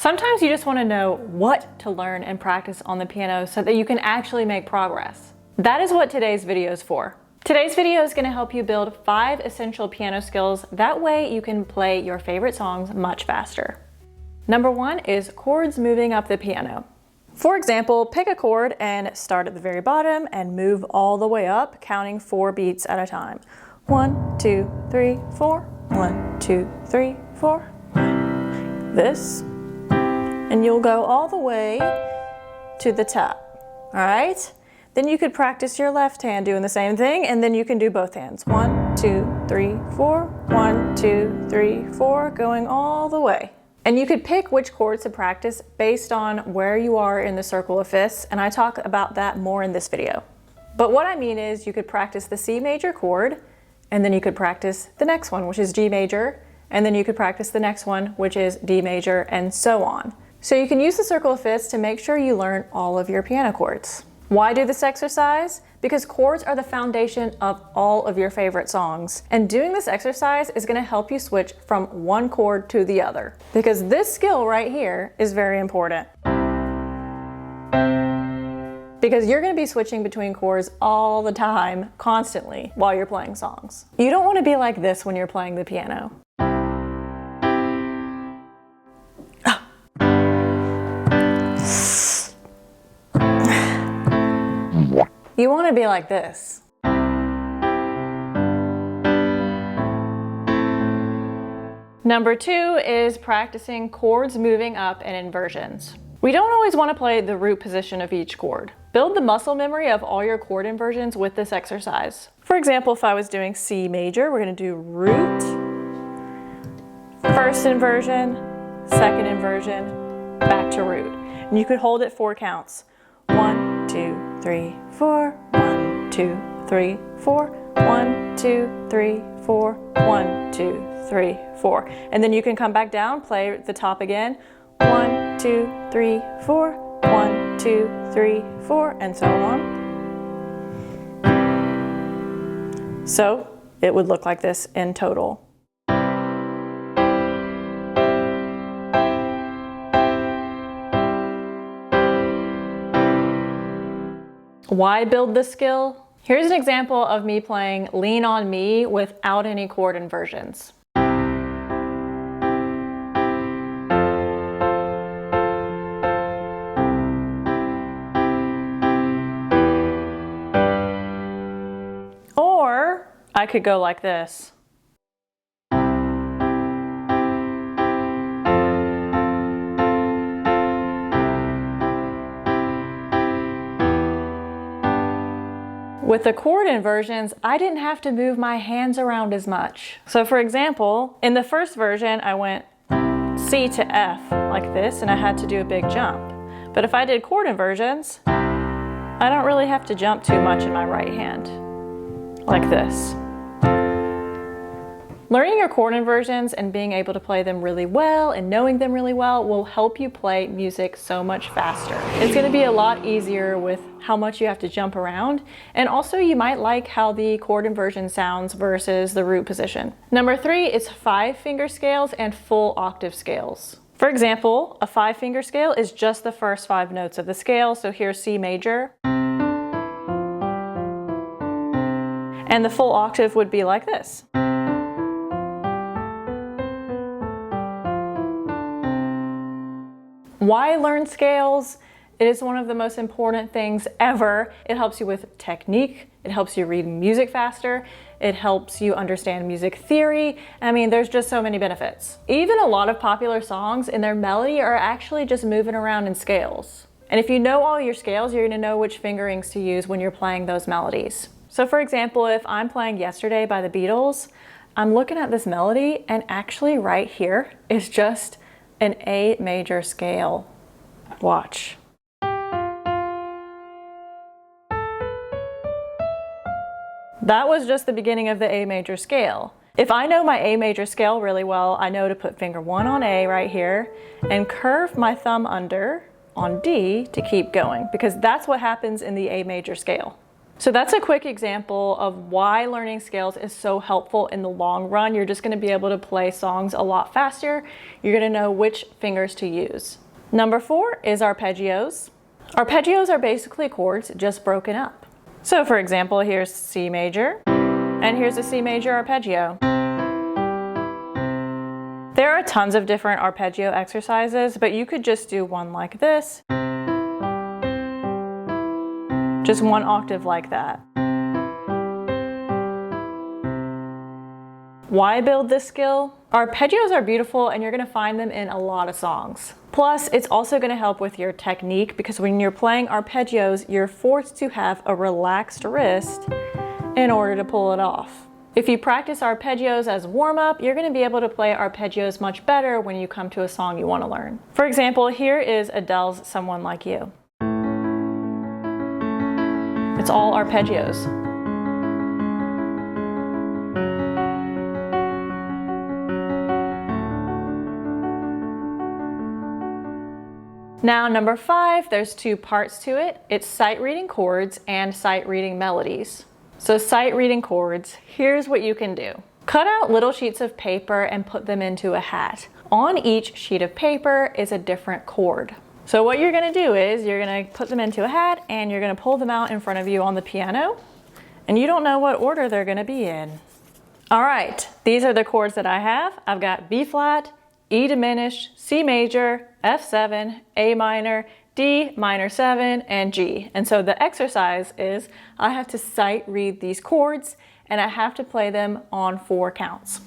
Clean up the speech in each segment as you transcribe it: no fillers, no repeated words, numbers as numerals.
Sometimes you just want to know what to learn and practice on the piano so that you can actually make progress. That is what today's video is for. Today's video is going to help you build 5 essential piano skills. That way you can play your favorite songs much faster. Number 1 is chords moving up the piano. For example, pick a chord and start at the very bottom and move all the way up, counting 4 beats at a time. 1, 2, 3, 4. 1, 2, 3, 4. This. And you'll go all the way to the top. All right? Then you could practice your left hand doing the same thing, and then you can do both hands. 1, 2, 3, 4. 1, 2, 3, 4, going all the way. And you could pick which chords to practice based on where you are in the circle of fifths, and I talk about that more in this video. But what I mean is you could practice the C major chord, and then you could practice the next one, which is G major, and then you could practice the next one, which is D major, and so on. So you can use the circle of fifths to make sure you learn all of your piano chords. Why do this exercise? Because chords are the foundation of all of your favorite songs. And doing this exercise is going to help you switch from one chord to the other. Because this skill right here is very important. Because you're going to be switching between chords all the time, constantly, while you're playing songs. You don't want to be like this when you're playing the piano. You want to be like this. Number 2 is practicing chords moving up and inversions. We don't always want to play the root position of each chord. Build the muscle memory of all your chord inversions with this exercise. For example, if I was doing C major, we're going to do root, first inversion, second inversion, back to root. And you could hold it 4 counts. 1, 2, 3, 4. 1, 2, 3, 4. 1, 2, 3, 4. 1, 2, 3, 4. And then you can come back down, play the top again. 1, 2, 3, 4. 1, 2, 3, 4, and so on. So it would look like this in total. Why build this skill? Here's an example of me playing Lean on Me without any chord inversions. Or I could go like this. With the chord inversions, I didn't have to move my hands around as much. So for example, in the first version, I went C to F like this, and I had to do a big jump. But if I did chord inversions, I don't really have to jump too much in my right hand, like this. Learning your chord inversions and being able to play them really well and knowing them really well will help you play music so much faster. It's going to be a lot easier with how much you have to jump around, and also you might like how the chord inversion sounds versus the root position. Number 3 is 5-finger scales and full octave scales. For example, a 5-finger scale is just the first 5 notes of the scale, so here's C major. And the full octave would be like this. Why learn scales? It is one of the most important things ever. It helps you with technique. It helps you read music faster. It helps you understand music theory. I mean, there's just so many benefits. Even a lot of popular songs in their melody are actually just moving around in scales. And if you know all your scales, you're going to know which fingerings to use when you're playing those melodies. So for example, if I'm playing Yesterday by the Beatles, I'm looking at this melody, and actually right here is just an A major scale. Watch. That was just the beginning of the A major scale. If I know my A major scale really well, I know to put finger 1 on A right here and curve my thumb under on D to keep going, because that's what happens in the A major scale. So that's a quick example of why learning scales is so helpful in the long run. You're just going to be able to play songs a lot faster. You're going to know which fingers to use. Number 4 is arpeggios. Arpeggios are basically chords just broken up. So for example, here's C major, and here's a C major arpeggio. There are tons of different arpeggio exercises, but you could just do one like this. Just one octave like that. Why build this skill? Arpeggios are beautiful and you're gonna find them in a lot of songs. Plus, it's also gonna help with your technique because when you're playing arpeggios, you're forced to have a relaxed wrist in order to pull it off. If you practice arpeggios as warm-up, you're gonna be able to play arpeggios much better when you come to a song you wanna learn. For example, here is Adele's Someone Like You. It's all arpeggios. Now, number 5, there's 2 parts to it. It's sight reading chords and sight reading melodies. So sight reading chords, here's what you can do. Cut out little sheets of paper and put them into a hat. On each sheet of paper is a different chord. So what you're gonna do is you're gonna put them into a hat and you're gonna pull them out in front of you on the piano, and you don't know what order they're gonna be in. All right, these are the chords that I have. I've got B flat, E diminished, C major, F7, A minor, D minor 7, and G. And so the exercise is I have to sight read these chords and I have to play them on 4 counts.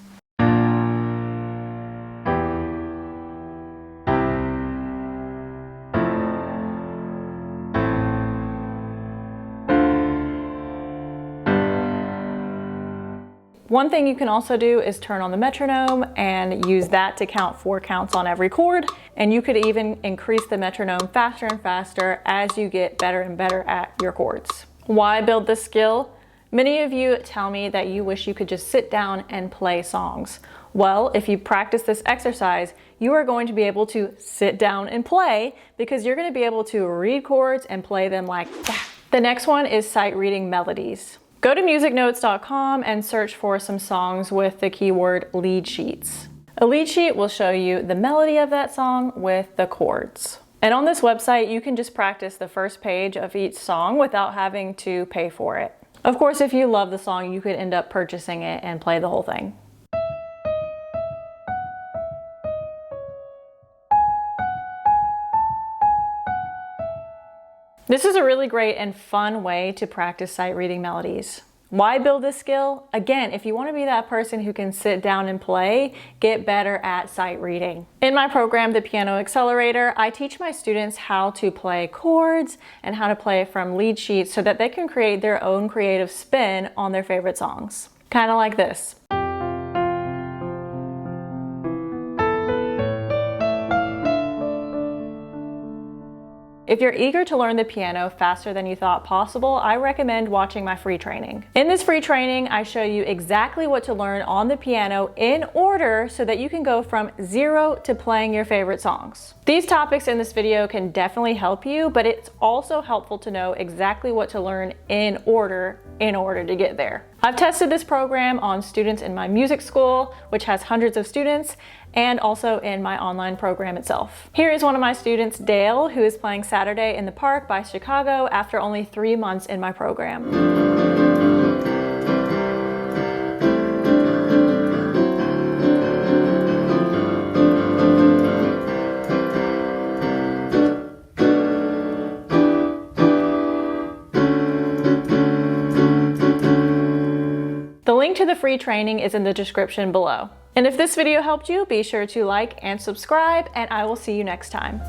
One thing you can also do is turn on the metronome and use that to count 4 counts on every chord, and you could even increase the metronome faster and faster as you get better and better at your chords. Why build this skill? Many of you tell me that you wish you could just sit down and play songs. Well, if you practice this exercise, you are going to be able to sit down and play because you're going to be able to read chords and play them like that. The next one is sight reading melodies. Go to musicnotes.com and search for some songs with the keyword lead sheets. A lead sheet will show you the melody of that song with the chords. And on this website, you can just practice the first page of each song without having to pay for it. Of course, if you love the song, you could end up purchasing it and play the whole thing. This is a really great and fun way to practice sight reading melodies. Why build this skill? Again, if you want to be that person who can sit down and play, get better at sight reading. In my program, the Piano Accelerator, I teach my students how to play chords and how to play from lead sheets so that they can create their own creative spin on their favorite songs. Kind of like this. If you're eager to learn the piano faster than you thought possible, I recommend watching my free training. In this free training, I show you exactly what to learn on the piano in order so that you can go from 0 to playing your favorite songs. These topics in this video can definitely help you, but it's also helpful to know exactly what to learn in order to get there. I've tested this program on students in my music school, which has hundreds of students, and also in my online program itself. Here is one of my students, Dale, who is playing Saturday in the Park by Chicago after only 3 months in my program. The link to the free training is in the description below. And if this video helped you, be sure to like and subscribe, and I will see you next time.